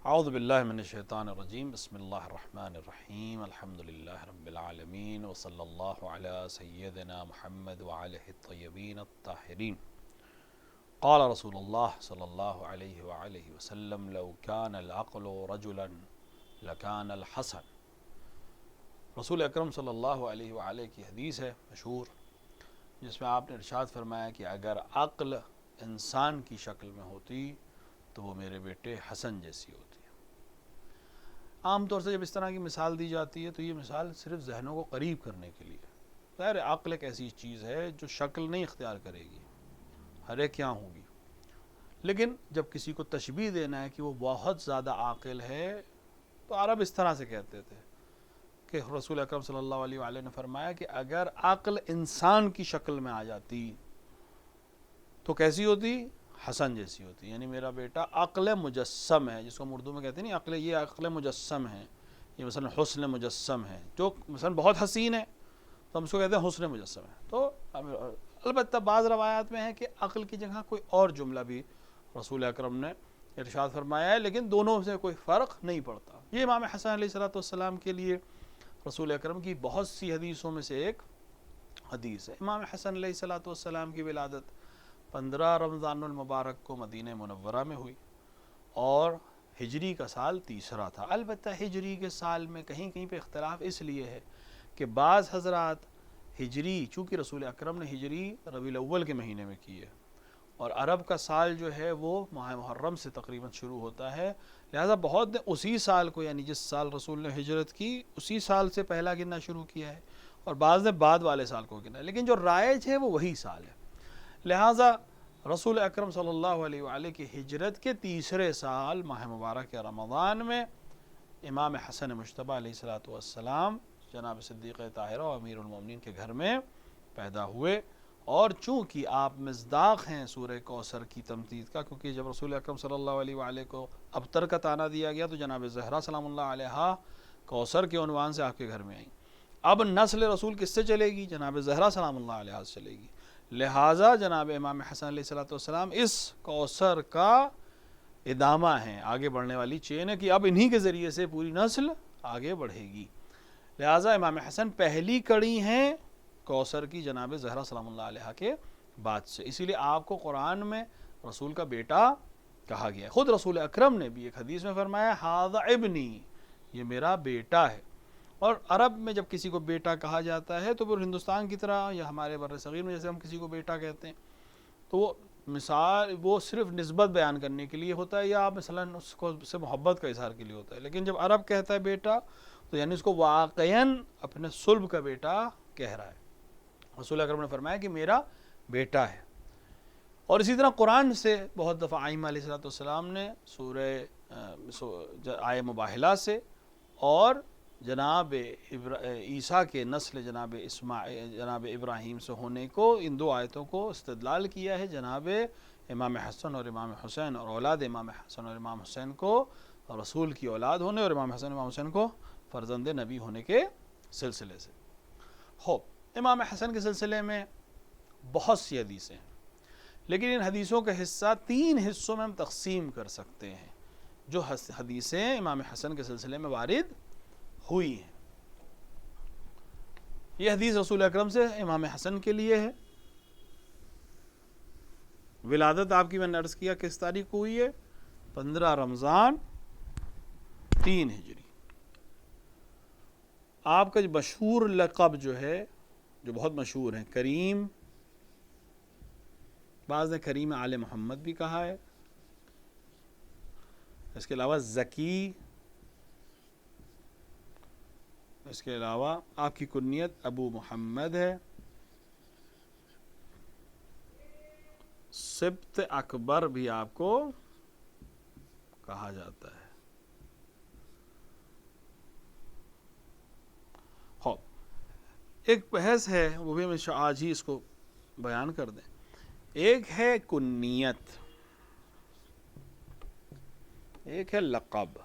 اعوذ باللہ من الشیطان الرجیم بسم اللہ الرحمن الرحیم الحمدللہ رب العالمین وصلی اللہ علی سیدنا محمد وعلیہ الطیبین الطاہرین قال رسول اللہ صلی اللہ علیہ وآلہ وسلم لو کان العقل رجلا لکان الحسن۔ رسول اکرم صلی اللہ علیہ وآلہ کی حدیث ہے مشہور، جس میں آپ نے ارشاد فرمایا کہ اگر عقل انسان کی شکل میں ہوتی تو وہ میرے بیٹے حسن جیسی ہوتی۔ عام طور سے جب اس طرح کی مثال دی جاتی ہے تو یہ مثال صرف ذہنوں کو قریب کرنے کے لیے۔ ظاہر عقل ایک ایسی چیز ہے جو شکل نہیں اختیار کرے گی، ہر ایک یہاں ہوگی، لیکن جب کسی کو تشبیہ دینا ہے کہ وہ بہت زیادہ عاقل ہے تو عرب اس طرح سے کہتے تھے کہ رسول اکرم صلی اللہ علیہ وآلہ نے فرمایا کہ اگر عقل انسان کی شکل میں آ جاتی تو کیسی ہوتی؟ حسن جیسی ہوتی، یعنی میرا بیٹا عقل مجسم ہے، جس کو ہم اردو میں کہتے ہیں نہیں عقل، یہ عقل مجسم ہے، یہ مثلا حسن مجسم ہے، جو مثلا بہت حسین ہے تو ہم اس کو کہتے ہیں حسن مجسم ہے۔ تو البتہ بعض روایات میں ہے کہ عقل کی جگہ کوئی اور جملہ بھی رسول اکرم نے ارشاد فرمایا ہے، لیکن دونوں سے کوئی فرق نہیں پڑتا۔ یہ امام حسن علیہ السلام کے لیے رسول اکرم کی بہت سی حدیثوں میں سے ایک حدیث ہے۔ امام حسن علیہ السلام کی ولادت 15 رمضان المبارک کو مدینہ منورہ میں ہوئی اور ہجری کا سال تیسرا تھا۔ البتہ ہجری کے سال میں کہیں کہیں پہ اختلاف اس لیے ہے کہ بعض حضرات ہجری، چونکہ رسول اکرم نے ہجری ربیع الاول کے مہینے میں کی ہے اور عرب کا سال جو ہے وہ ماہ محرم سے تقریباً شروع ہوتا ہے، لہٰذا بہت نے اسی سال کو، یعنی جس سال رسول نے ہجرت کی اسی سال سے پہلا گننا شروع کیا ہے، اور بعض نے بعد والے سال کو گنا ہے، لیکن جو رائج ہے وہ وہی سال ہے۔ لہٰذا رسول اکرم صلی اللہ علیہ وآلہ کی ہجرت کے تیسرے سال ماہ مبارک رمضان میں امام حسن مجتبیٰ علیہ السلام جناب صدیق طاہرہ و امیر المومنین کے گھر میں پیدا ہوئے، اور چونکہ آپ مصداق ہیں سورہ کوثر کی تمدید کا، کیونکہ جب رسول اکرم صلی اللہ علیہ وآلہ کو ابتر کا تانا دیا گیا تو جناب زہرا سلام اللہ علیہا کوثر کے عنوان سے آپ کے گھر میں آئیں۔ اب نسل رسول کس سے چلے گی؟ جناب زہرا سلام اللہ علیہا سے چلے گی، لہٰذا جناب امام حسن علیہ السلام اس کوثر کا ادامہ ہیں، آگے بڑھنے والی چین ہے کہ اب انہی کے ذریعے سے پوری نسل آگے بڑھے گی، لہٰذا امام حسن پہلی کڑی ہیں کوثر کی جناب زہرا سلام اللہ علیہا کے بعد سے، اسی لیے آپ کو قرآن میں رسول کا بیٹا کہا گیا ہے۔ خود رسول اکرم نے بھی ایک حدیث میں فرمایا ھذا ابنی، یہ میرا بیٹا ہے۔ اور عرب میں جب کسی کو بیٹا کہا جاتا ہے تو پھر ہندوستان کی طرح یا ہمارے بر صغیر میں جیسے ہم کسی کو بیٹا کہتے ہیں تو وہ مثال وہ صرف نسبت بیان کرنے کے لیے ہوتا ہے، یا مثلا اس کو سے محبت کا اظہار کے لیے ہوتا ہے، لیکن جب عرب کہتا ہے بیٹا تو یعنی اس کو واقعاً اپنے صلب کا بیٹا کہہ رہا ہے۔ رسول اکرم نے فرمایا کہ میرا بیٹا ہے۔ اور اسی طرح قرآن سے بہت دفعہ آئمہ علیہ السلام نے سورہ آیہ مباہلہ سے اور جناب عیسیٰ کے نسل جناب ابراہیم سے ہونے کو، ان دو آیتوں کو استدلال کیا ہے جناب امام حسن اور امام حسین اور اولاد امام حسن اور امام حسین کو رسول کی اولاد ہونے اور امام حسن امام حسین کو فرزند نبی ہونے کے سلسلے سے۔ امام حسن کے سلسلے میں بہت سی حدیثیں ہیں، لیکن ان حدیثوں کا حصہ 3 حصوں میں ہم تقسیم کر سکتے ہیں جو حدیثیں امام حسن کے سلسلے میں وارد ہوئی ہیں۔ یہ حدیث رسول اکرم سے امام حسن کے لیے ہے۔ ولادت آپ کی میں نے عرض کیا کس تاریخ کو ہوئی ہے؟ 15 رمضان 3 ہجری۔ آپ کا جو مشہور لقب جو ہے، جو بہت مشہور ہے، کریم، بعض نے کریم آل محمد بھی کہا ہے، اس کے علاوہ ذکی، اس کے علاوہ آپ کی کنیت ابو محمد ہے، سبط اکبر بھی آپ کو کہا جاتا ہے۔ ایک بحث ہے، وہ بھی ہم آج ہی اس کو بیان کر دیں۔ ایک ہے کنیت، ایک ہے لقب۔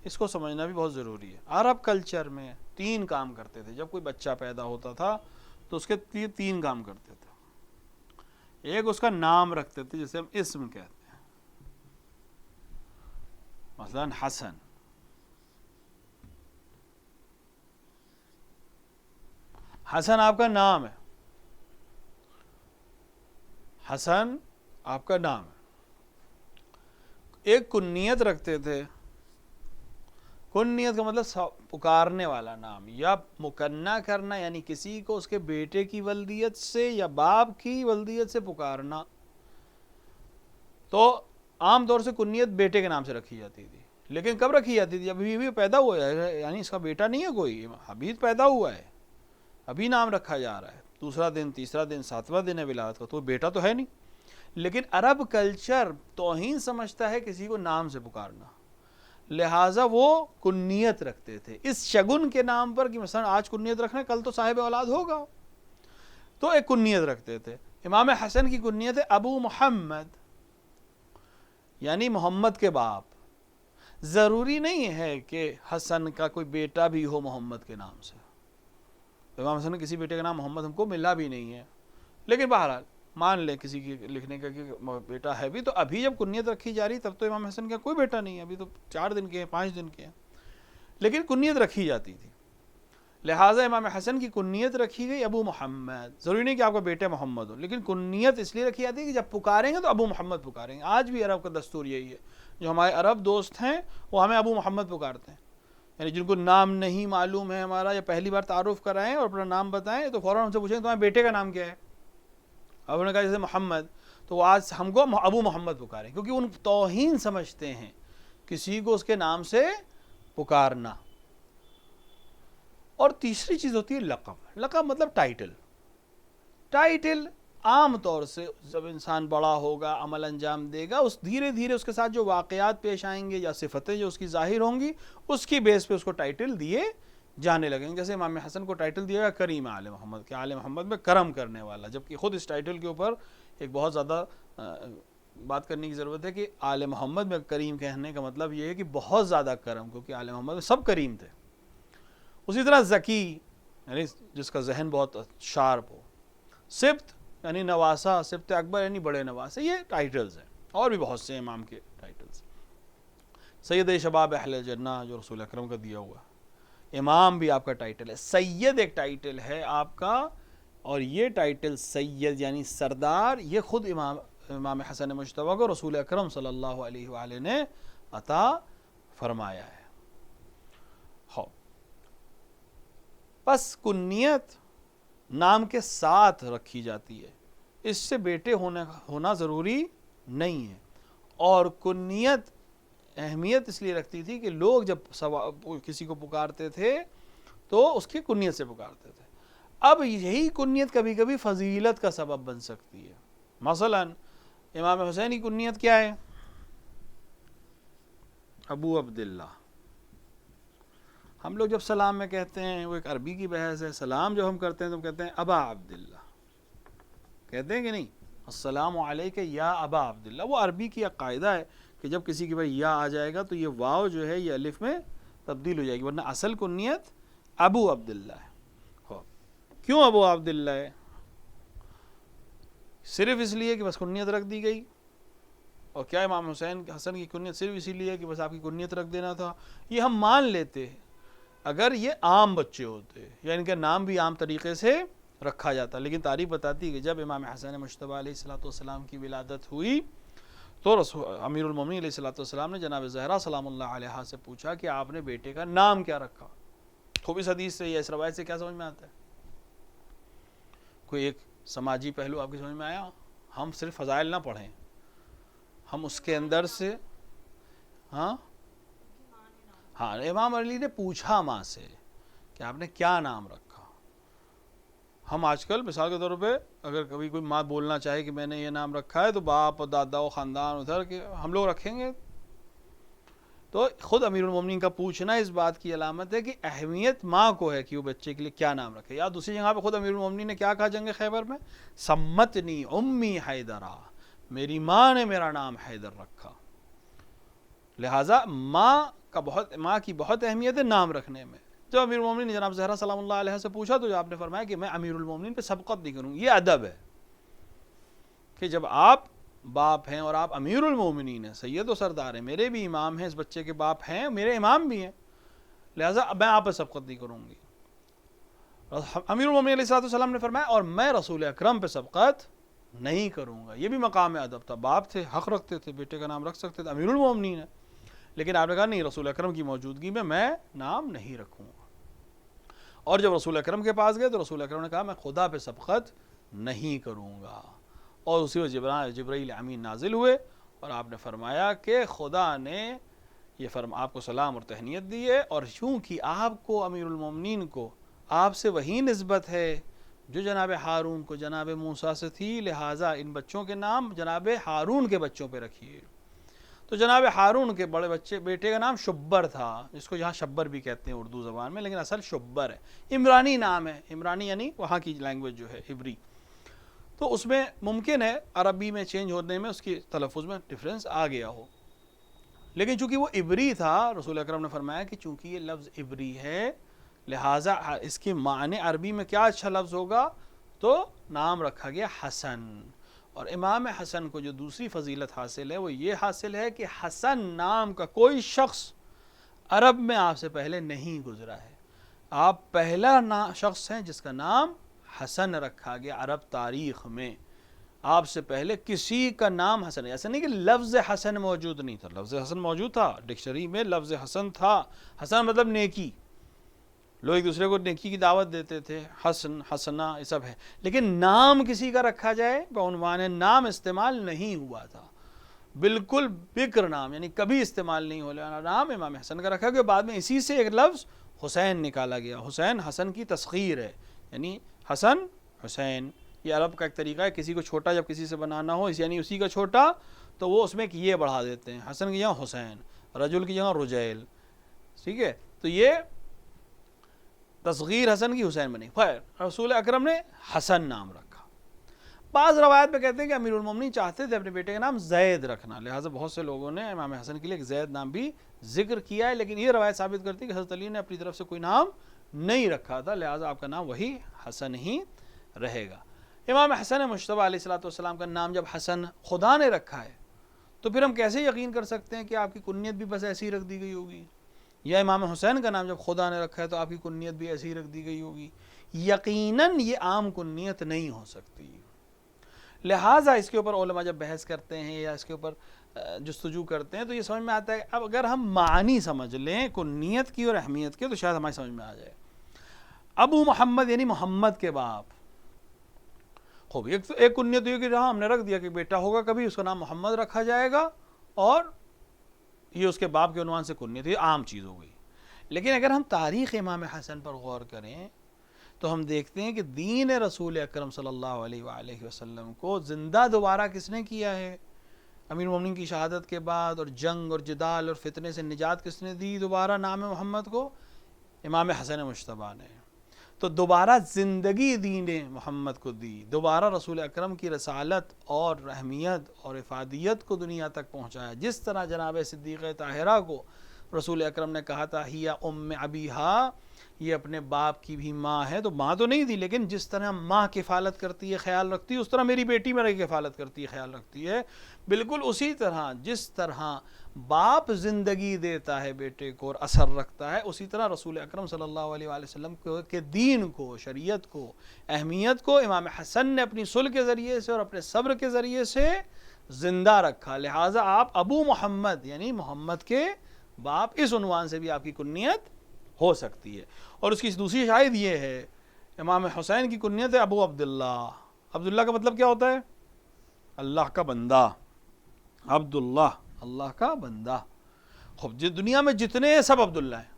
اس کو سمجھنا بھی بہت ضروری ہے۔ عرب کلچر میں 3 کام کرتے تھے، جب کوئی بچہ پیدا ہوتا تھا تو اس کے 3 کام کرتے تھے۔ ایک اس کا نام رکھتے تھے جسے ہم اسم کہتے ہیں، مثلا حسن، حسن آپ کا نام ہے، حسن آپ کا نام ہے. ایک کنیت رکھتے تھے، کنیت کا مطلب پکارنے والا نام یا مکنہ کرنا، یعنی کسی کو اس کے بیٹے کی ولدیت سے یا باپ کی ولدیت سے پکارنا. تو عام طور سے کنیت بیٹے کے نام سے رکھی جاتی تھی، لیکن کب رکھی جاتی تھی؟ ابھی پیدا ہوا ہے، یعنی اس کا بیٹا نہیں ہے کوئی، ابھی پیدا ہوا ہے، ابھی نام رکھا جا رہا ہے، دوسرا دن، تیسرا دن، 7واں دن ہے ولادت کا، تو بیٹا تو ہے نہیں. لیکن عرب کلچر توہین سمجھتا ہے کسی کو نام سے پکارنا، لہٰذا وہ کنیت رکھتے تھے اس شگن کے نام پر، کہ مثلا آج کنیت رکھنا، کل تو صاحب اولاد ہوگا، تو ایک کنیت رکھتے تھے. امام حسن کی کنیت ہے ابو محمد، یعنی محمد کے باپ. ضروری نہیں ہے کہ حسن کا کوئی بیٹا بھی ہو محمد کے نام سے، امام حسن کسی بیٹے کا نام محمد ہم کو ملا بھی نہیں ہے، لیکن بہرحال مان لیں کسی کی لکھنے کا کہ بیٹا ہے بھی، تو ابھی جب کنیت رکھی جا رہی تب تو امام حسن کا کوئی بیٹا نہیں ہے، ابھی تو 4 دن کے ہیں، 5 دن کے ہیں، لیکن کنیت رکھی جاتی تھی. لہٰذا امام حسن کی کنیت رکھی گئی ابو محمد. ضروری نہیں کہ آپ کا بیٹا محمد ہو، لیکن کنیت اس لیے رکھی جاتی ہے کہ جب پکاریں گے تو ابو محمد پکاریں گے. آج بھی عرب کا دستور یہی ہے، جو ہمارے عرب دوست ہیں وہ ہمیں ابو محمد پکارتے ہیں، یعنی جن کو نام نہیں معلوم ہے ہمارا، یا پہلی بار تعارف کرائیں اور اپنا نام بتائیں تو فوراً ہم سے پوچھیں تمہارے بیٹے کا نام کیا ہے. اب انہوں نے کہا جیسے محمد، تو وہ آج ہم کو ابو محمد پکاریں، کیونکہ ان توہین سمجھتے ہیں کسی کو اس کے نام سے پکارنا. اور تیسری چیز ہوتی ہے لقب. لقب مطلب ٹائٹل. ٹائٹل عام طور سے جب انسان بڑا ہوگا، عمل انجام دے گا، اس دھیرے دھیرے اس کے ساتھ جو واقعات پیش آئیں گے یا صفتیں جو اس کی ظاہر ہوں گی، اس کی بیس پہ اس کو ٹائٹل دیے جانے لگیں گے. جیسے امام حسن کو ٹائٹل دیا گیا کریم آل محمد، کہ آل محمد میں کرم کرنے والا، جبکہ خود اس ٹائٹل کے اوپر ایک بہت زیادہ بات کرنے کی ضرورت ہے کہ آل محمد میں کریم کہنے کا مطلب یہ ہے کہ بہت زیادہ کرم، کیونکہ آل محمد میں سب کریم تھے. اسی طرح ذکی، یعنی جس کا ذہن بہت شارپ ہو. سبت یعنی نواسا، سبت اکبر یعنی بڑے نواسے. یہ ٹائٹلز ہیں، اور بھی بہت سے امام کے ٹائٹلز. سید شباب اہل جنہ جو رسول اکرم کا دیا ہوا، امام بھی آپ کا ٹائٹل ہے. سید ایک ٹائٹل ہے آپ کا، اور یہ ٹائٹل سید یعنی سردار، یہ خود امام حسن مجتبی کو رسول اکرم صلی اللہ علیہ وآلہ نے عطا فرمایا ہے. پس کنیت نام کے ساتھ رکھی جاتی ہے، اس سے بیٹے ہونا ضروری نہیں ہے. اور کنیت اہمیت اس لیے رکھتی تھی کہ لوگ جب کسی کو پکارتے تھے تو اس کی کنیت سے پکارتے تھے. اب یہی کنیت کبھی کبھی فضیلت کا سبب بن سکتی ہے. مثلا امام حسین کی کنیت کیا ہے؟ ابو عبداللہ. ہم لوگ جب سلام میں کہتے ہیں، وہ ایک عربی کی بحث ہے، سلام جب ہم کرتے ہیں تو ہم کہتے ہیں ابا عبداللہ، کہتے ہیں کہ نہیں؟ السلام علیک یا ابا عبداللہ. وہ عربی کی ایک قاعدہ ہے کہ جب کسی کی بھائی یا آ جائے گا تو یہ واو جو ہے یہ الف میں تبدیل ہو جائے گی، ورنہ اصل کنیت ابو عبداللہ ہے. کیوں ابو عبداللہ ہے؟ صرف اس لیے کہ بس کنیت رکھ دی گئی. اور کیا امام حسن کی کنیت صرف اسی لیے کہ بس آپ کی کنیت رکھ دینا تھا؟ یہ ہم مان لیتے ہیں اگر یہ عام بچے ہوتے یا ان کا نام بھی عام طریقے سے رکھا جاتا. لیکن تاریخ بتاتی ہے کہ جب امام حسن مجتبی علیہ السلام کی ولادت ہوئی تو امیر المومنین علیہ السلام نے جناب زہرا سلام اللہ علیہا سے پوچھا کہ آپ نے بیٹے کا نام کیا رکھا؟ خوب اس حدیث سے یا اس روایت سے کیا سمجھ میں آتا ہے؟ کوئی ایک سماجی پہلو آپ کی سمجھ میں آیا؟ ہم صرف فضائل نہ پڑھیں، ہم اس کے اندر سے ہاں امام علی نے پوچھا ماں سے کہ آپ نے کیا نام رکھا. ہم آج کل مثال کے طور پہ اگر کبھی کوئی ماں بولنا چاہے کہ میں نے یہ نام رکھا ہے تو باپ اور دادا و خاندان ادھر کہ ہم لوگ رکھیں گے. تو خود امیر المومنین کا پوچھنا اس بات کی علامت ہے کہ اہمیت ماں کو ہے کہ وہ بچے کے لیے کیا نام رکھے. یا دوسری جگہ پہ خود امیر المومنین نے کیا کہا جنگ خیبر میں؟ سمتنی امی حیدرا، میری ماں نے میرا نام حیدر رکھا. لہٰذا ماں کی بہت اہمیت ہے نام رکھنے میں. جب امیر المومنین نے جناب زہرا سلام اللہ علیہ سے پوچھا تو آپ نے فرمایا کہ میں امیر المومنین پہ سبقت نہیں کروں. یہ ادب ہے کہ جب آپ باپ ہیں اور آپ امیر المومنین ہیں، سید و سردار ہیں، میرے بھی امام ہیں، اس بچے کے باپ ہیں، میرے امام بھی ہیں، لہٰذا میں آپ پہ سبقت نہیں کروں گی۔ امیر المومنین علیہ السلام نے فرمایا اور میں رسول اکرم پہ سبقت نہیں کروں گا۔ یہ بھی مقام ادب تھا، باپ تھے، حق رکھتے تھے، بیٹے کا نام رکھ سکتے تھے، امیر المومنین ہے، لیکن آپ نے کہا نہیں، رسول اکرم کی موجودگی میں نام نہیں رکھوں گا۔ اور جب رسول اکرم کے پاس گئے تو رسول اکرم نے کہا میں خدا پہ سبقت نہیں کروں گا، اور اسی وقت جبرائیل امین نازل ہوئے اور آپ نے فرمایا کہ خدا نے یہ آپ کو سلام اور تہنیت دی ہے، اور چونکہ آپ کو امیر المومنین کو آپ سے وہی نسبت ہے جو جناب ہارون کو جناب موسیٰ سے تھی، لہٰذا ان بچوں کے نام جناب ہارون کے بچوں پہ رکھیے۔ تو جناب ہارون کے بڑے بیٹے کا نام شبر تھا، جس کو یہاں شبر بھی کہتے ہیں اردو زبان میں، لیکن اصل شبر ہے، عمرانی نام ہے، عمرانی یعنی وہاں کی لینگویج جو ہے عبری، تو اس میں ممکن ہے عربی میں چینج ہونے میں اس کی تلفظ میں ڈفرینس آ گیا ہو، لیکن چونکہ وہ عبری تھا، رسول اکرم نے فرمایا کہ چونکہ یہ لفظ عبری ہے لہٰذا اس کے معنی عربی میں کیا اچھا لفظ ہوگا، تو نام رکھا گیا حسن۔ اور امام حسن کو جو دوسری فضیلت حاصل ہے وہ یہ حاصل ہے کہ حسن نام کا کوئی شخص عرب میں آپ سے پہلے نہیں گزرا ہے، آپ پہلا شخص ہیں جس کا نام حسن رکھا گیا عرب تاریخ میں، آپ سے پہلے کسی کا نام حسن ہے۔ ایسا نہیں کہ لفظ حسن موجود نہیں تھا، لفظ حسن موجود تھا، ڈکشنری میں لفظ حسن تھا، حسن مطلب نیکی، لوگ ایک دوسرے کو نیکی کی دعوت دیتے تھے، حسن حسنہ یہ سب ہے، لیکن نام کسی کا رکھا جائے بعنوان نام استعمال نہیں ہوا تھا، بالکل بکر نام یعنی کبھی استعمال نہیں ہوا نام امام حسن کا رکھا گیا۔ بعد میں اسی سے ایک لفظ حسین نکالا گیا، حسین حسن کی تصغیر ہے، یعنی حسن حسین، یہ عرب کا ایک طریقہ ہے، کسی کو چھوٹا جب کسی سے بنانا ہو یعنی اسی کا چھوٹا تو وہ اس میں ایک یہ بڑھا دیتے ہیں، حسن کی جگہ حسین، رجل کی جگہ رجیل، ٹھیک ہے، تو یہ تصغیر حسن کی حسین بنی۔ خیر رسول اکرم نے حسن نام رکھا۔ بعض روایت میں کہتے ہیں کہ امیر المومنین چاہتے تھے اپنے بیٹے کا نام زید رکھنا، لہٰذا بہت سے لوگوں نے امام حسن کے لیے ایک زید نام بھی ذکر کیا ہے، لیکن یہ روایت ثابت کرتی ہے کہ حضرت علی نے اپنی طرف سے کوئی نام نہیں رکھا تھا، لہٰذا آپ کا نام وہی حسن ہی رہے گا۔ امام حسن مجتبیٰ علیہ السلام کا نام جب حسن خدا نے رکھا ہے تو پھر ہم کیسے یقین کر سکتے ہیں کہ آپ کی کنیت بھی بس ایسی رکھ دی گئی ہوگی، یا امام حسین کا نام جب خدا نے رکھا ہے تو آپ کی کنیت بھی ایسی رکھ دی گئی ہوگی؟ یقیناً یہ عام کنیت نہیں ہو سکتی، لہٰذا اس کے اوپر علماء جب بحث کرتے ہیں یا اس کے اوپر جستجو کرتے ہیں تو یہ سمجھ میں آتا ہے اب اگر ہم معنی سمجھ لیں کنیت کی اور اہمیت کے تو شاید ہماری سمجھ میں آ جائے۔ ابو محمد یعنی محمد کے باپ، خوب ایک کنیت یہ کہ ہم نے رکھ دیا کہ بیٹا ہوگا کبھی اس کا نام محمد رکھا جائے گا اور یہ اس کے باپ کے عنوان سے کنیت، یہ عام چیز ہو گئی، لیکن اگر ہم تاریخ امام حسن پر غور کریں تو ہم دیکھتے ہیں کہ دین رسول اکرم صلی اللہ علیہ وآلہ وسلم کو زندہ دوبارہ کس نے کیا ہے؟ امیر المومنین کی شہادت کے بعد اور جنگ اور جدال اور فتنے سے نجات کس نے دی دوبارہ نام محمد کو؟ امام حسن مجتبیٰ نے۔ تو دوبارہ زندگی دین محمد کو دی، دوبارہ رسول اکرم کی رسالت اور اہمیت اور افادیت کو دنیا تک پہنچایا، جس طرح جناب صدیقہ طاہرہ کو رسول اکرم نے کہا تھا ہی ام ابیہا، یہ اپنے باپ کی بھی ماں ہے، تو ماں تو نہیں تھی لیکن جس طرح ماں کفالت کرتی ہے خیال رکھتی ہے اس طرح میری بیٹی میری کفالت کرتی ہے خیال رکھتی ہے، بالکل اسی طرح جس طرح باپ زندگی دیتا ہے بیٹے کو اور اثر رکھتا ہے، اسی طرح رسول اکرم صلی اللہ علیہ وآلہ وسلم کے دین کو، شریعت کو، اہمیت کو امام حسن نے اپنی صلح کے ذریعے سے اور اپنے صبر کے ذریعے سے زندہ رکھا، لہٰذا آپ ابو محمد یعنی محمد کے باپ اس عنوان سے بھی آپ کی کنیت ہو سکتی ہے۔ اور اس کی دوسری شاہد یہ ہے امام حسین کی کنیت ہے ابو عبداللہ۔ عبداللہ کا مطلب کیا ہوتا ہے؟ اللہ کا بندہ، عبداللہ اللہ کا بندہ۔ خوب دنیا میں جتنے سب عبداللہ ہیں،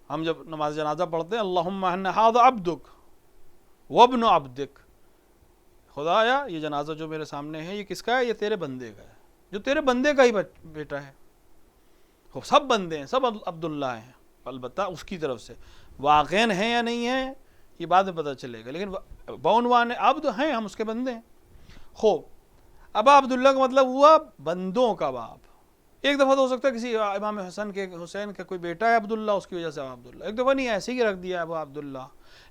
ہم جب نماز جنازہ پڑھتے ہیں اللہم ان ھذا عبدک وابن عبدک، خدایا یہ جنازہ جو میرے سامنے ہے یہ کس کا ہے؟ یہ تیرے بندے کا ہے، جو تیرے بندے کا ہی بیٹا ہے۔ خوب سب بندے ہیں، سب عبداللہ ہیں، البتہ اس کی طرف سے واقعین ہیں یا نہیں ہیں یہ بعد میں پتہ چلے گا، لیکن بعنوان عبد ہیں، ہم اس کے بندے ہیں۔ خوب ابا عبداللہ کا مطلب ہوا بندوں کا باپ، ایک دفعہ تو ہو سکتا ہے کسی امام حسین کا کوئی بیٹا ہے عبداللہ، اس کی وجہ سے عبداللہ، ایک دفعہ نہیں ایسے ہی رکھ دیا ہے وہ عبداللہ،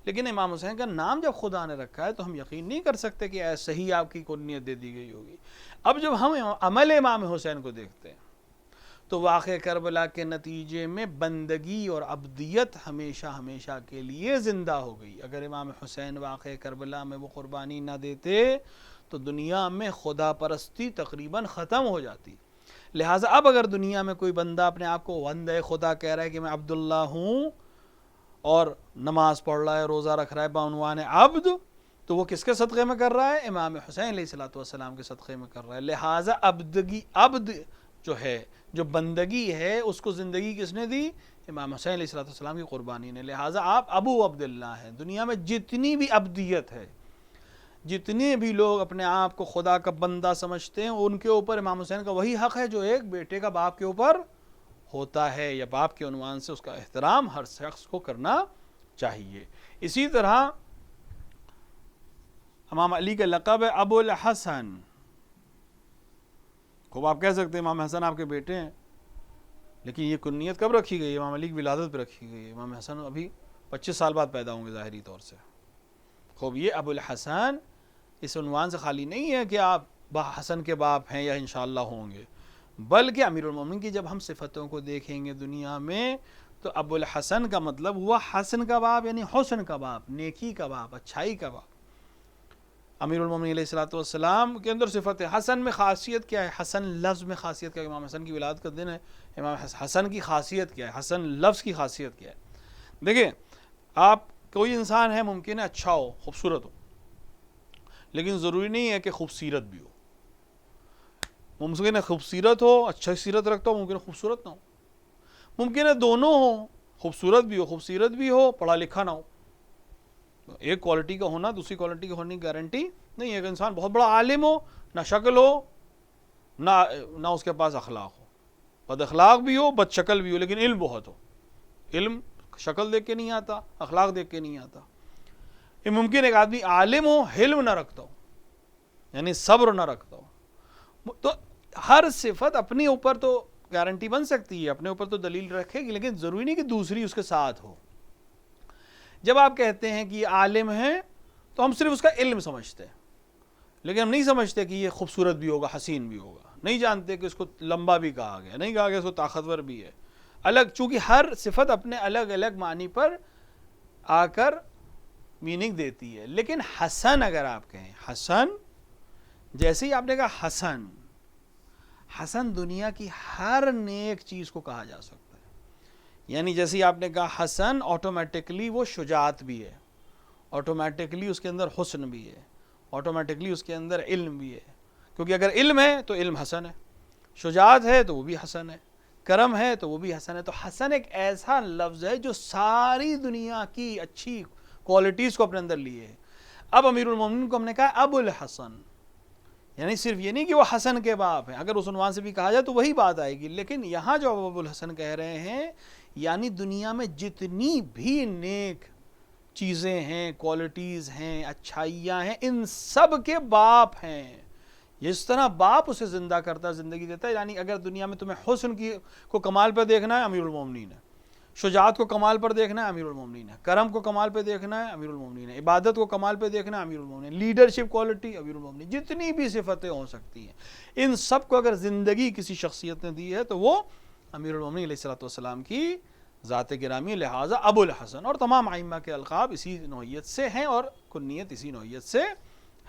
لیکن امام حسین کا نام جب خدا نے رکھا ہے تو ہم یقین نہیں کر سکتے کہ ایسے ہی آپ کی کنیت دے دی گئی ہوگی۔ اب جب ہم عمل امام حسین کو دیکھتے ہیں تو واقعہ کربلا کے نتیجے میں بندگی اور عبدیت ہمیشہ ہمیشہ کے لیے زندہ ہو گئی۔ اگر امام حسین واقعہ کربلا میں وہ قربانی نہ دیتے تو دنیا میں خدا پرستی تقریباً ختم ہو جاتی۔ لہٰذا اب اگر دنیا میں کوئی بندہ اپنے آپ کو بندہ خدا کہہ رہا ہے کہ میں عبداللہ ہوں اور نماز پڑھ رہا ہے، روزہ رکھ رہا ہے بعنوان عبد، تو وہ کس کے صدقے میں کر رہا ہے؟ امام حسین علیہ السلام کے صدقے میں کر رہا ہے۔ لہٰذا عبد جو ہے، جو بندگی ہے، اس کو زندگی کس نے دی؟ امام حسین علیہ السلام کی قربانی نے۔ لہٰذا آپ ابو عبداللہ ہیں۔ دنیا میں جتنی بھی عبدیت ہے، جتنے بھی لوگ اپنے آپ کو خدا کا بندہ سمجھتے ہیں، ان کے اوپر امام حسین کا وہی حق ہے جو ایک بیٹے کا باپ کے اوپر ہوتا ہے، یا باپ کے عنوان سے اس کا احترام ہر شخص کو کرنا چاہیے۔ اسی طرح امام علی کا لقب ہے ابو الحسن۔ خوب آپ کہہ سکتے ہیں امام حسن آپ کے بیٹے ہیں، لیکن یہ کنیت کب رکھی گئی؟ امام علی کی ولادت پہ رکھی گئی ہے۔ امام حسن ابھی 25 سال بعد پیدا ہوں گے ظاہری طور سے۔ خوب یہ ابو الحسن اس عنوان سے خالی نہیں ہے کہ آپ حسن کے باپ ہیں یا انشاءاللہ ہوں گے، بلکہ امیر المومنین کی جب ہم صفتوں کو دیکھیں گے دنیا میں تو ابو الحسن کا مطلب ہوا حسن کا باپ، یعنی حسن کا باپ، نیکی کا باپ، اچھائی کا باپ۔ امیر المومنین علیہ السلام کے اندر صفت ہے۔ حسن میں خاصیت کیا ہے؟ حسن لفظ میں خاصیت کیا ہے؟ امام حسن کی ولادت کا دن ہے، امام حسن کی خاصیت کیا ہے؟ حسن لفظ کی خاصیت کیا ہے؟ دیکھیں، آپ کوئی انسان ہے ممکن ہے اچھا ہو، خوبصورت ہو، لیکن ضروری نہیں ہے کہ خوبصورت بھی ہو۔ ممکن ہے خوبصورت ہو، اچھا سیرت رکھتا ہو، ممکن ہے خوبصورت نہ ہو، ممکن ہے دونوں ہو، خوبصورت بھی ہو، خوبصورت بھی ہو، پڑھا لکھا نہ ہو۔ ایک کوالٹی کا ہونا دوسری کوالٹی کا ہونے کی گارنٹی نہیں ہے۔ کہ انسان بہت بڑا عالم ہو، نہ شکل ہو نہ اس کے پاس اخلاق ہو، بد اخلاق بھی ہو، بد شکل بھی ہو، لیکن علم بہت ہو۔ علم شکل دیکھ کے نہیں آتا، اخلاق دیکھ کے نہیں آتا۔ یہ ممکن ایک آدمی عالم ہو، حلم نہ رکھتا ہو، یعنی صبر نہ رکھتا ہو۔ تو ہر صفت اپنے اوپر تو گارنٹی بن سکتی ہے، اپنے اوپر تو دلیل رکھے گی، لیکن ضروری نہیں کہ دوسری اس کے ساتھ ہو۔ جب آپ کہتے ہیں کہ یہ عالم ہے تو ہم صرف اس کا علم سمجھتے ہیں، لیکن ہم نہیں سمجھتے کہ یہ خوبصورت بھی ہوگا، حسین بھی ہوگا، نہیں جانتے کہ اس کو لمبا بھی کہا گیا، نہیں کہا گیا اس کو طاقتور بھی ہے، الگ، چونکہ ہر صفت اپنے الگ الگ معنی پر آ کر میننگ دیتی ہے۔ لیکن حسن اگر آپ کہیں، حسن جیسے ہی آپ نے کہا حسن، حسن دنیا کی ہر نیک چیز کو کہا جا سکتا ہے۔ یعنی جیسے ہی آپ نے کہا حسن، آٹومیٹکلی وہ شجاعت بھی ہے، آٹومیٹکلی اس کے اندر حسن بھی ہے، آٹومیٹکلی اس کے اندر علم بھی ہے، کیونکہ اگر علم ہے تو علم حسن ہے، شجاعت ہے تو وہ بھی حسن ہے، کرم ہے تو وہ بھی حسن ہے۔ تو حسن ایک ایسا لفظ ہے جو ساری دنیا کی اچھی کوالٹیز کو اپنے اندر لیے ہے۔ اب امیر المومنین کو ہم نے کہا ابو الحسن، یعنی صرف یہ نہیں کہ وہ حسن کے باپ ہیں، اگر اس عنوان سے بھی کہا جائے تو وہی بات آئے گی، لیکن یہاں جو ابو الحسن کہہ رہے ہیں یعنی دنیا میں جتنی بھی نیک چیزیں ہیں، کوالٹیز ہیں، اچھائیاں ہیں، ان سب کے باپ ہیں۔ جس طرح باپ اسے زندہ کرتا ہے، زندگی دیتا ہے، یعنی اگر دنیا میں تمہیں حسن کو کمال پر دیکھنا ہے، امیر المومنین ہے، شجاعت کو کمال پر دیکھنا ہے، امیر المومنین ہے، کرم کو کمال پہ دیکھنا ہے، امیر المومنین ہے، عبادت کو کمال پہ دیکھنا ہے، امیر المومنین، لیڈرشپ کوالٹی، امیر المومنین، جتنی بھی صفتیں ہو سکتی ہیں، ان سب کو اگر زندگی کسی شخصیت نے دی ہے تو وہ امیر المومنین علیہ السلام کی ذات گرامی، لہٰذا ابو الحسن، اور تمام ائمہ کے القاب اسی نوعیت سے ہیں اور کنیت اسی نوعیت سے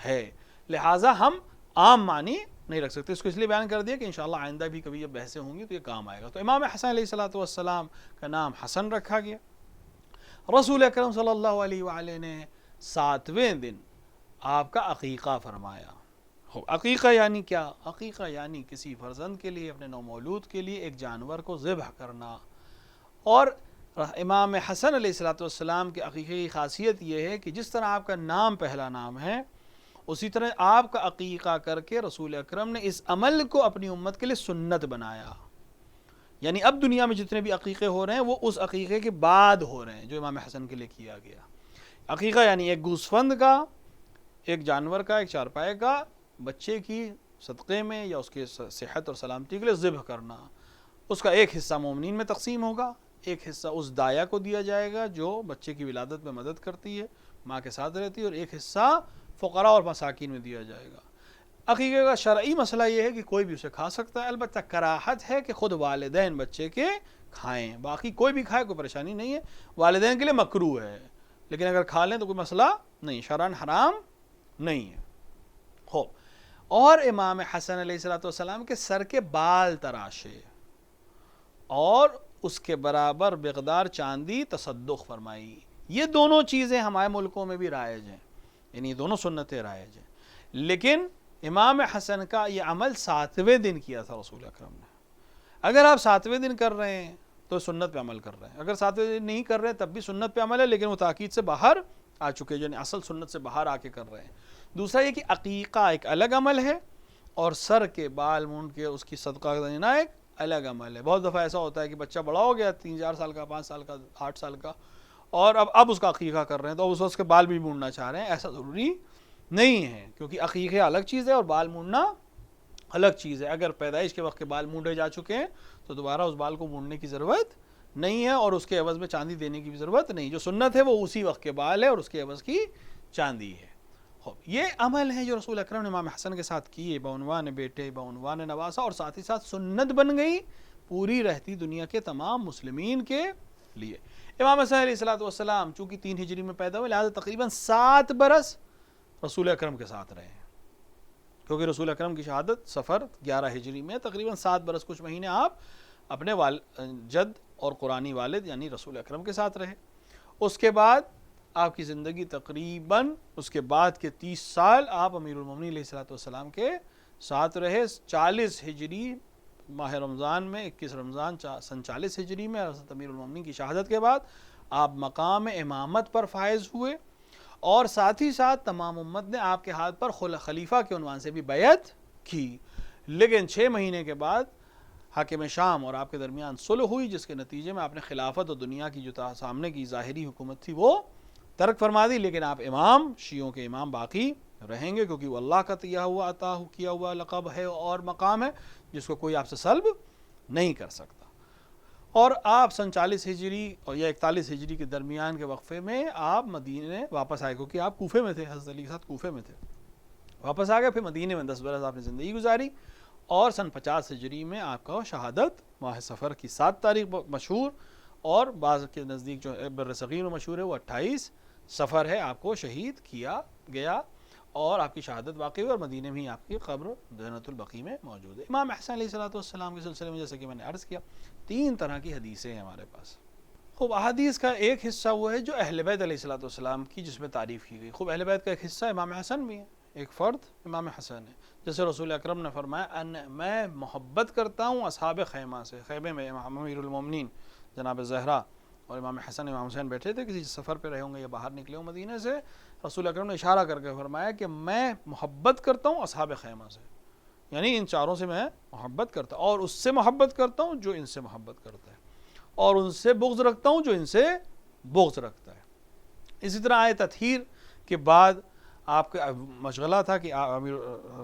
ہے۔ لہٰذا ہم عام معنی نہیں رکھ سکتے۔ اس کو اس لیے بیان کر دیا کہ انشاءاللہ آئندہ بھی کبھی یہ بحثیں ہوں گی تو یہ کام آئے گا۔ تو امام حسن علیہ السلام کا نام حسن رکھا گیا۔ رسول اکرم صلی اللہ علیہ وآلہ نے 7ویں دن آپ کا عقیقہ فرمایا۔ عقیقہ یعنی کیا؟ عقیقہ یعنی کسی فرزند کے لیے، اپنے نومولود کے لیے ایک جانور کو ذبح کرنا۔ اور امام حسن علیہ السلام کے عقیقے کی خاصیت یہ ہے کہ جس طرح آپ کا نام پہلا نام ہے، اسی طرح آپ کا عقیقہ کر کے رسول اکرم نے اس عمل کو اپنی امت کے لیے سنت بنایا۔ یعنی اب دنیا میں جتنے بھی عقیقے ہو رہے ہیں وہ اس عقیقے کے بعد ہو رہے ہیں جو امام حسن کے لیے کیا گیا۔ عقیقہ یعنی ایک گوسفند کا، ایک جانور کا، ایک چارپائے کا بچے کی صدقے میں یا اس کے صحت اور سلامتی کے لیے ذبح کرنا۔ اس کا ایک حصہ مومنین میں تقسیم ہوگا، ایک حصہ اس دایا کو دیا جائے گا جو بچے کی ولادت میں مدد کرتی ہے، ماں کے ساتھ رہتی ہے، اور ایک حصہ فقراء اور مساکین میں دیا جائے گا۔ عقیقے کا شرعی مسئلہ یہ ہے کہ کوئی بھی اسے کھا سکتا ہے، البتہ کراہت ہے کہ خود والدین بچے کے کھائیں، باقی کوئی بھی کھائے کوئی پریشانی نہیں ہے، والدین کے لیے مکروہ ہے، لیکن اگر کھا لیں تو کوئی مسئلہ نہیں، شرعاً حرام نہیں ہے۔ خوب، اور امام حسن علیہ السلام کے سر کے بال تراشے اور اس کے برابر مقدار چاندی تصدق فرمائی، یہ دونوں چیزیں ہمارے ملکوں میں بھی رائج ہیں، یعنی یہ دونوں سنتیں رائج ہیں، لیکن امام حسن کا یہ عمل 7ویں دن کیا تھا رسول اکرم نے۔ اگر آپ 7ویں دن کر رہے ہیں تو سنت پہ عمل کر رہے ہیں، اگر 7ویں دن نہیں کر رہے ہیں تب بھی سنت پہ عمل ہے، لیکن وہ تاکید سے باہر آ چکے، یعنی اصل سنت سے باہر آ کے کر رہے ہیں۔ دوسرا یہ کہ عقیقہ ایک الگ عمل ہے اور سر کے بال مونڈ کے اس کی صدقہ دینا ایک الگ عمل ہے۔ بہت دفعہ ایسا ہوتا ہے کہ بچہ بڑا ہو گیا، 3-4 سال کا، 5 سال کا، 8 سال کا، اور اب اس کا عقیقہ کر رہے ہیں تو اس کے بال بھی مونڈنا چاہ رہے ہیں، ایسا ضروری نہیں ہے، کیونکہ عقیقہ الگ چیز ہے اور بال مونڈنا الگ چیز ہے۔ اگر پیدائش کے وقت کے بال مونڈے جا چکے ہیں تو دوبارہ اس بال کو مونڈنے کی ضرورت نہیں ہے، اور اس کے عوض میں چاندی دینے کی بھی ضرورت نہیں۔ جو سنت ہے وہ اسی وقت کے بال ہے اور اس کے عوض کی چاندی ہے۔ یہ عمل ہے جو رسول اکرم نے امام حسن کے ساتھ کیے، بعنوان بیٹے، بعنوان نواسا، اور ساتھ ہی ساتھ سنت بن گئی پوری رہتی دنیا کے تمام مسلمین کے لیے۔ امام حسن علیہ السلام چونکہ 3 ہجری میں پیدا ہوئے، لہٰذا تقریباً 7 برس رسول اکرم کے ساتھ رہے ہیں، کیونکہ رسول اکرم کی شہادت صفر 11 ہجری میں، تقریباً 7 برس کچھ مہینے آپ اپنے جد اور قرآنی والد یعنی رسول اکرم کے ساتھ رہے۔ اس کے بعد آپ کی زندگی تقریباً اس کے بعد کے 30 سال آپ امیر المومنین علیہ السلام کے ساتھ رہے۔ 40 ہجری ماہ رمضان میں، 21 رمضان سن 40 ہجری میں حضرت امیر المومنین کی شہادت کے بعد آپ مقام امامت پر فائز ہوئے، اور ساتھ ہی ساتھ تمام امت نے آپ کے ہاتھ پر خلیفہ کے عنوان سے بھی بیعت کی، لیکن 6 مہینے کے بعد حاکم شام اور آپ کے درمیان صلح ہوئی، جس کے نتیجے میں آپ نے خلافت اور دنیا کی جو سامنے کی ظاہری حکومت تھی وہ ترک فرما دی، لیکن آپ امام، شیعوں کے امام باقی رہیں گے، کیونکہ وہ اللہ کا کیا ہوا لقب ہے اور مقام ہے جس کو کوئی آپ سے سلب نہیں کر سکتا۔ اور آپ سن 40 ہجری اور یا 41 ہجری کے درمیان کے وقفے میں آپ مدینے واپس آئے، کیونکہ آپ کوفے میں تھے، حضرت علی کے ساتھ کوفے میں تھے، واپس آ گئے، پھر مدینے میں 10 برس آپ نے زندگی گزاری، اور سن 50 ہجری میں آپ کا شہادت ماہ صفر کی 7 تاریخ مشہور، اور بعض کے نزدیک جو بر صغیر میں مشہور ہے وہ 28 صفر ہے، آپ کو شہید کیا گیا، اور آپ کی شہادت واقع ہوئی، اور مدینے میں ہی آپ کی قبر جنت البقیع میں موجود ہے۔ امام حسن علیہ السلام کے سلسلے میں جیسے کہ میں نے عرض کیا 3 طرح کی حدیثیں ہیں ہمارے پاس۔ خوب، احادیث کا ایک حصہ وہ ہے جو اہل بیت علیہ السلام کی، جس میں تعریف کی گئی۔ خوب، اہل بیت کا ایک حصہ امام حسن بھی ہے، ایک فرد امام حسن ہے، جیسے رسول اکرم نے فرمایا میں محبت کرتا ہوں اصحاب خیمہ سے۔ خیمے میں امیر المومنین جناب زہرا اور امام حسن امام حسین بیٹھے تھے، کسی سفر پہ رہے ہوں گے یا باہر نکلے ہوں مدینے سے، رسول اکرم نے اشارہ کر کے فرمایا کہ میں محبت کرتا ہوں اصحاب خیمہ سے، یعنی ان چاروں سے میں محبت کرتا ہوں، اور اس سے محبت کرتا ہوں جو ان سے محبت کرتا ہے، اور ان سے بغض رکھتا ہوں جو ان سے بغض رکھتا ہے۔ اسی طرح آئے تطہیر کے بعد آپ کا مشغلہ تھا کہ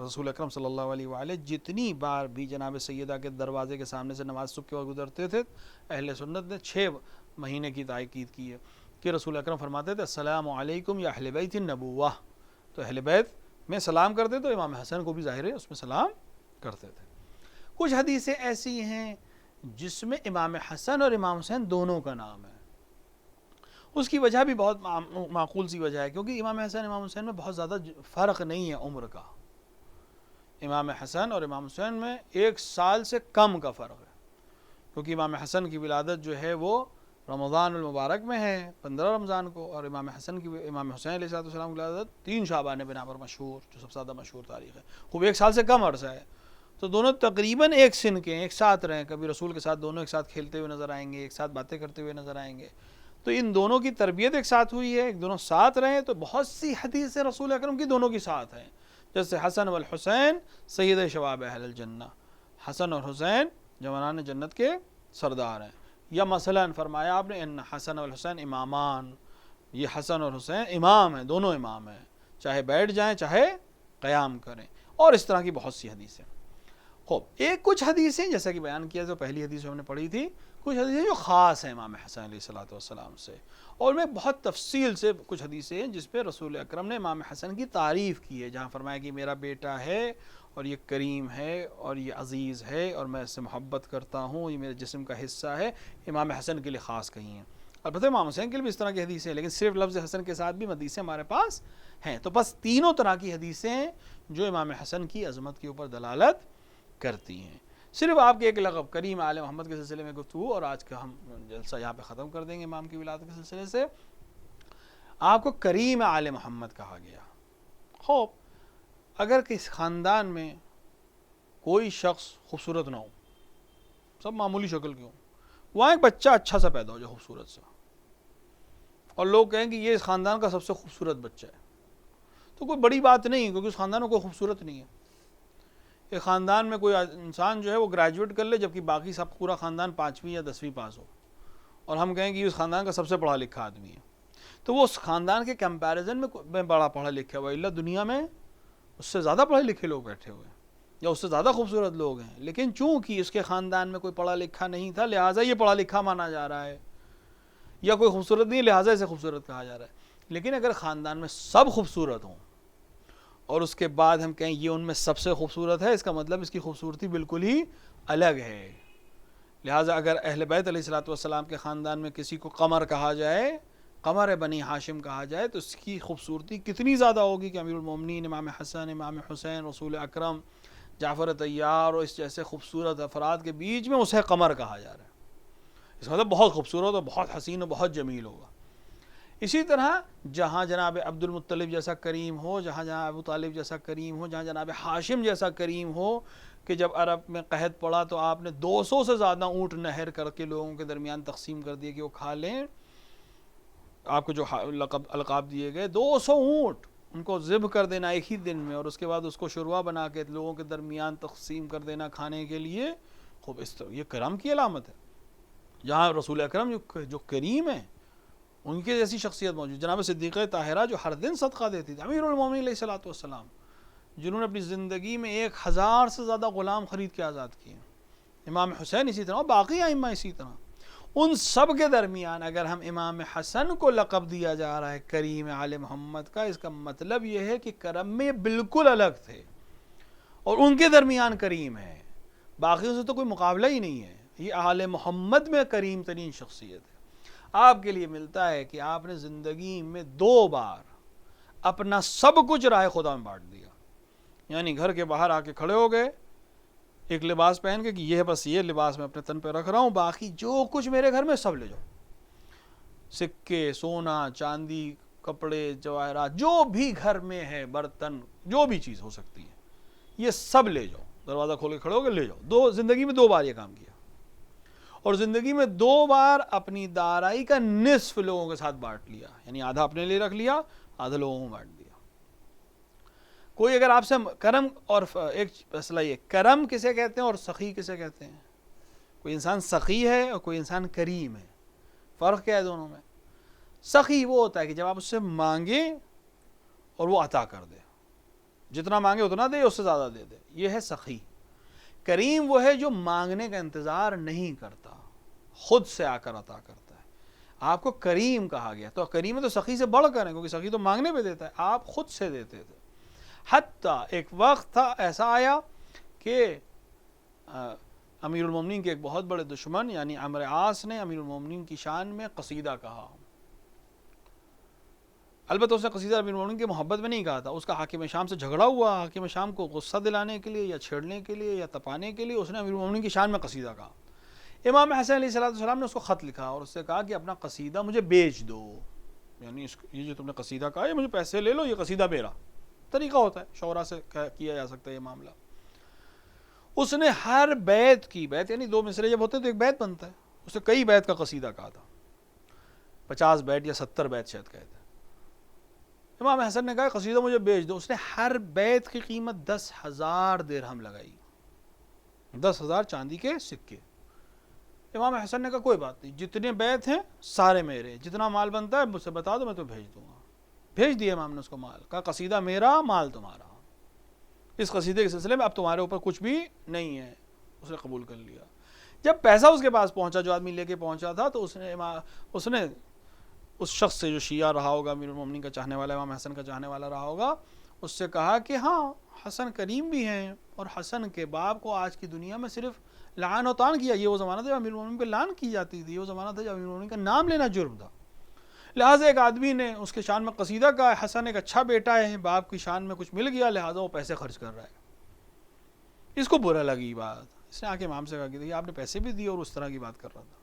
رسول اکرم صلی اللہ علیہ وآلہ جتنی بار بھی جناب سیدہ کے دروازے کے سامنے سے نماز صبح کے وقت گزرتے تھے، اہل سنت نے 6 مہینے کی تاکید کی ہے کہ رسول اکرم فرماتے تھے السلام علیکم یا اہل بیت النبوہ، تو اہل بیت میں سلام کرتے تو امام حسن کو بھی ظاہر ہے اس میں سلام کرتے تھے۔ کچھ حدیثیں ایسی ہیں جس میں امام حسن اور امام حسین دونوں کا نام ہے، اس کی وجہ بھی بہت معقول سی وجہ ہے، کیونکہ امام حسن امام حسین میں بہت زیادہ فرق نہیں ہے عمر کا، امام حسن اور امام حسین میں 1 سال سے کم کا فرق ہے، کیونکہ امام حسن کی ولادت جو ہے وہ رمضان المبارک میں ہے 15 رمضان کو، اور امام حسین علیہ السلام کی ولادت 3 شعبان بنا پر مشہور، جو سب سے زیادہ مشہور تاریخ ہے، خوب 1 سال سے کم عرصہ ہے، تو دونوں تقریباً ایک سن کے ہیں، ایک ساتھ رہیں، کبھی رسول کے ساتھ دونوں ایک ساتھ کھیلتے ہوئے نظر آئیں گے، ایک ساتھ باتیں کرتے ہوئے نظر آئیں گے، تو ان دونوں کی تربیت ایک ساتھ ہوئی ہے، ایک دونوں ساتھ رہے، تو بہت سی حدیثیں رسول اکرم کی دونوں کی ساتھ ہیں، جیسے حسن والحسین سید شباب اہل الجنہ، حسن اور حسین جوانان جنت کے سردار ہیں، یا مثلا فرمایا آپ نے ان حسن والحسین امامان، یہ حسن اور حسین امام ہیں، دونوں امام ہیں، چاہے بیٹھ جائیں چاہے قیام کریں، اور اس طرح کی بہت سی حدیثیں۔ خوب ایک کچھ حدیثیں جیسا کہ بیان کیا جو پہلی حدیث ہم نے پڑھی تھی، کچھ حدیثیں جو خاص ہیں امام حسن علیہ الصلوۃ والسلام سے، اور میں بہت تفصیل سے کچھ حدیثیں ہیں جس پہ رسول اکرم نے امام حسن کی تعریف کی ہے، جہاں فرمایا کہ میرا بیٹا ہے اور یہ کریم ہے اور یہ عزیز ہے اور میں اس سے محبت کرتا ہوں، یہ میرے جسم کا حصہ ہے، امام حسن کے لیے خاص کہی ہیں۔ البتہ امام حسین کے لیے بھی اس طرح کی حدیثیں ہیں، لیکن صرف لفظ حسن کے ساتھ بھی حدیثیں ہمارے پاس ہیں۔ تو بس تینوں طرح کی حدیثیں ہیں جو امام حسن کی عظمت کے اوپر دلالت کرتی ہیں۔ صرف آپ کے ایک لقب کریم آل محمد کے سلسلے میں گفتگو، اور آج کا ہم جلسہ یہاں پہ ختم کر دیں گے امام کی ولادت کے سلسلے سے۔ آپ کو کریم آل محمد کہا گیا۔ خوب اگر کس خاندان میں کوئی شخص خوبصورت نہ ہو، سب معمولی شکل کے ہوں، وہاں ایک بچہ اچھا سا پیدا ہو جائے خوبصورت سا، اور لوگ کہیں کہ یہ اس خاندان کا سب سے خوبصورت بچہ ہے، تو کوئی بڑی بات نہیں، کیونکہ اس خاندان میں کوئی خوبصورت نہیں ہے۔ ایک خاندان میں کوئی انسان جو ہے وہ گریجویٹ کر لے، جبکہ باقی سب پورا خاندان 5ویں یا 10ویں پاس ہو، اور ہم کہیں کہ یہ اس خاندان کا سب سے پڑھا لکھا آدمی ہے، تو وہ اس خاندان کے کمپیریزن میں بڑا پڑھا لکھا ہوا، اللہ دنیا میں اس سے زیادہ پڑھے لکھے لوگ بیٹھے ہوئے ہیں یا اس سے زیادہ خوبصورت لوگ ہیں، لیکن چونکہ اس کے خاندان میں کوئی پڑھا لکھا نہیں تھا لہٰذا یہ پڑھا لکھا مانا جا رہا ہے، یا کوئی خوبصورت نہیں لہٰذا اسے خوبصورت کہا جا رہا ہے۔ لیکن اگر خاندان میں سب خوبصورت ہوں اور اس کے بعد ہم کہیں یہ ان میں سب سے خوبصورت ہے، اس کا مطلب اس کی خوبصورتی بالکل ہی الگ ہے۔ لہٰذا اگر اہل بیت علیہ الصلوۃ والسلام کے خاندان میں کسی کو قمر کہا جائے، قمر بنی ہاشم کہا جائے، تو اس کی خوبصورتی کتنی زیادہ ہوگی کہ امیر المومنین امام حسن، امام حسین، رسول اکرم، جعفر طیار اور اس جیسے خوبصورت افراد کے بیچ میں اسے قمر کہا جا رہا ہے، اس کا مطلب بہت خوبصورت اور بہت حسین اور بہت جمیل ہوگا۔ اسی طرح جہاں جناب عبد المطلب جیسا کریم ہو، جہاں جہاں ابو طالب جیسا کریم ہو، جہاں جناب ہاشم جیسا کریم ہو، کہ جب عرب میں قحط پڑا تو آپ نے 200 سے زیادہ اونٹ نہر کر کے لوگوں کے درمیان تقسیم کر دیے کہ وہ کھا لیں، آپ کو جو القاب دیے گئے 200 اونٹ ان کو ذبح کر دینا ایک ہی دن میں، اور اس کے بعد اس کو شوربہ بنا کے لوگوں کے درمیان تقسیم کر دینا کھانے کے لیے، خوب اس طرح یہ کرم کی علامت ہے۔ جہاں رسول اکرم جو کریم ہیں ان کے جیسی شخصیت موجود، جناب صدیقہ طاہرہ جو ہر دن صدقہ دیتی تھی، امیر المومنین علیہ الصلوۃ والسلام جنہوں نے اپنی زندگی میں 1000 سے زیادہ غلام خرید کے آزاد کیے، امام حسین اسی طرح، باقی ائمہ اسی طرح، ان سب کے درمیان اگر ہم امام حسن کو لقب دیا جا رہا ہے کریم آل محمد کا، اس کا مطلب یہ ہے کہ کرم میں بالکل الگ تھے اور ان کے درمیان کریم ہے، باقیوں سے تو کوئی مقابلہ ہی نہیں ہے، یہ آل محمد میں کریم ترین شخصیت ہے۔ آپ کے لیے ملتا ہے کہ آپ نے زندگی میں 2 بار اپنا سب کچھ راہ خدا میں بانٹ دیا، یعنی گھر کے باہر آ کے کھڑے ہو گئے ایک لباس پہن کے کہ یہ بس یہ لباس میں اپنے تن پہ رکھ رہا ہوں، باقی جو کچھ میرے گھر میں سب لے جاؤ، سکے، سونا، چاندی، کپڑے، جواہرات، جو بھی گھر میں ہے، برتن، جو بھی چیز ہو سکتی ہے یہ سب لے جاؤ، دروازہ کھول کے کھڑے ہو گئے لے جاؤ۔ زندگی میں 2 بار یہ کام کیا، اور زندگی میں 2 بار اپنی دارائی کا نصف لوگوں کے ساتھ بانٹ لیا، یعنی آدھا اپنے لیے رکھ لیا، آدھا لوگوں کو بانٹ دیا۔ کوئی اگر آپ سے کرم، اور ایک مسئلہ یہ کرم کسے کہتے ہیں اور سخی کسے کہتے ہیں، کوئی انسان سخی ہے اور کوئی انسان کریم ہے، فرق کیا ہے دونوں میں؟ سخی وہ ہوتا ہے کہ جب آپ اس سے مانگیں اور وہ عطا کر دے، جتنا مانگے اتنا دے، اس سے زیادہ دے دے، یہ ہے سخی۔ کریم وہ ہے جو مانگنے کا انتظار نہیں کرتا، خود سے آ کر عطا کرتا ہے، آپ کو کریم کہا گیا۔ تو کریم ہے تو سخی سے بڑھ کر ہے، کیونکہ سخی تو مانگنے پہ دیتا ہے، آپ خود سے دیتے تھے۔ حتیٰ ایک وقت تھا ایسا آیا کہ امیر المومنین کے ایک بہت بڑے دشمن یعنی عمرو عاص نے امیر المومنین کی شان میں قصیدہ کہا، البتہ اس نے قصیدہ امیر المومنین کی محبت میں نہیں کہا تھا، اس کا حاکم شام سے جھگڑا ہوا، حاکم شام کو غصہ دلانے کے لیے یا چھیڑنے کے لیے یا تپانے کے لیے اس نے امیر المومنین کی شان میں قصیدہ کہا۔ امام حسن علیہ السلام نے اس کو خط لکھا اور اس سے کہا کہ اپنا قصیدہ مجھے بیچ دو، یعنی یہ جو تم نے قصیدہ کہا یہ مجھے پیسے لے لو، یہ قصیدہ میرا۔ طریقہ ہوتا ہے، شعراء سے کیا جا سکتا ہے یہ معاملہ۔ اس نے ہر بیت کی، بیت یعنی 2 مصرے جب ہوتے ہیں تو ایک بیت بنتا ہے، اس نے کئی بیت کا قصیدہ کہا تھا، 50 بیت یا 70 بیت شاید کہتے ہیں۔ امام حسن نے کہا قصیدہ مجھے بیچ دو، اس نے ہر بیت کی قیمت 10,000 درہم لگائی، 10,000 چاندی کے سکے۔ امام حسن نے کہا کوئی بات نہیں، جتنے بیت ہیں سارے میرے، جتنا مال بنتا ہے مجھ سے بتا دو میں تو بھیج دوں گا۔ بھیج دیا امام نے اس کو مال، کہا قصیدہ میرا، مال تمہارا۔ اس قصیدے کے سلسلے میں اب تمہارے اوپر کچھ بھی نہیں ہے. اس نے قبول کر لیا. جب پیسہ اس کے پاس پہنچا، جو آدمی لے کے پہنچا تھا، تو اس نے اس شخص سے جو شیعہ رہا ہوگا، امیر المومنین کا چاہنے والا، امام حسن کا چاہنے والا رہا ہوگا، اس سے کہا کہ ہاں حسن کریم بھی ہیں، اور حسن کے باپ کو آج کی دنیا میں صرف لعان و طعن کیا. یہ وہ زمانہ تھا جب امیر المومنین پہ لعن کی جاتی تھی، یہ وہ زمانہ تھا جب امیر المومنین کا نام لینا جرم تھا. لہٰذا ایک آدمی نے اس کے شان میں قصیدہ کہا، حسن ایک اچھا بیٹا ہے، باپ کی شان میں کچھ مل گیا، لہٰذا وہ پیسے خرچ کر رہا ہے. اس کو برا لگی بات. اس نے آ کے امام سے کہا کہ آپ نے پیسے بھی دیے اور اس طرح کی بات کر رہا تھا.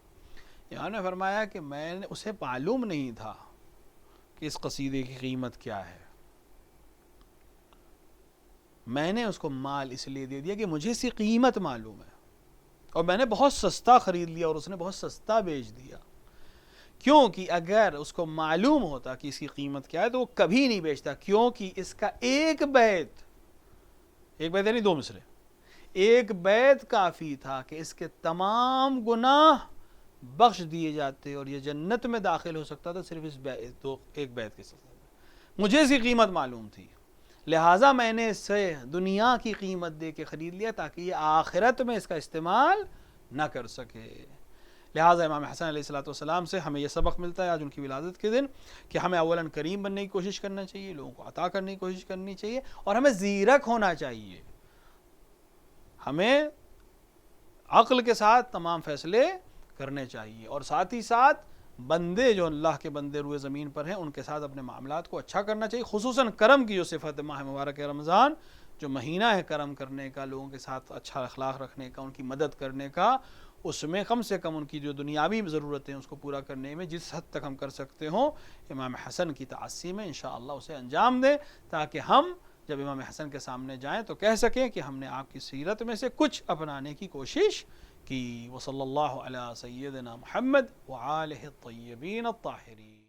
امام نے فرمایا کہ میں نے اسے معلوم نہیں تھا کہ اس قصیدے کی قیمت کیا ہے. میں نے اس کو مال اس لیے دے دیا کہ مجھے اس کی قیمت معلوم ہے، اور میں نے بہت سستا خرید لیا اور اس نے بہت سستا بیچ دیا. کیونکہ اگر اس کو معلوم ہوتا کہ اس کی قیمت کیا ہے تو وہ کبھی نہیں بیچتا، کیونکہ اس کا ایک بیت یعنی 2 مصرے، ایک بیت کافی تھا کہ اس کے تمام گناہ بخش دیے جاتے، اور یہ جنت میں داخل ہو سکتا تھا صرف اس ایک بیت کے سلسلے میں. مجھے اس کی قیمت معلوم تھی، لہٰذا میں نے اس سے دنیا کی قیمت دے کے خرید لیا تاکہ یہ آخرت میں اس کا استعمال نہ کر سکے. لہٰذا امام حسن علیہ السلام سے ہمیں یہ سبق ملتا ہے آج ان کی ولادت کے دن کہ ہمیں اولاً کریم بننے کی کوشش کرنا چاہیے، لوگوں کو عطا کرنے کی کوشش کرنی چاہیے، اور ہمیں زیرک ہونا چاہیے. ہمیں عقل کے ساتھ تمام فیصلے کرنے چاہیے، اور ساتھ ہی ساتھ بندے جو اللہ کے بندے روئے زمین پر ہیں ان کے ساتھ اپنے معاملات کو اچھا کرنا چاہیے. خصوصاً کرم کی جو صفت ہے، ماہ مبارک رمضان جو مہینہ ہے کرم کرنے کا، لوگوں کے ساتھ اچھا اخلاق رکھنے کا، ان کی مدد کرنے کا، اس میں کم سے کم ان کی جو دنیاوی ضرورتیں اس کو پورا کرنے میں جس حد تک ہم کر سکتے ہوں، امام حسن کی تعصی میں انشاءاللہ اسے انجام دیں، تاکہ ہم جب امام حسن کے سامنے جائیں تو کہہ سکیں کہ ہم نے آپ کی سیرت میں سے کچھ اپنانے کی کوشش کی. وصلی اللہ علی سیدنا محمد وآلہ الطیبین الطاہرین.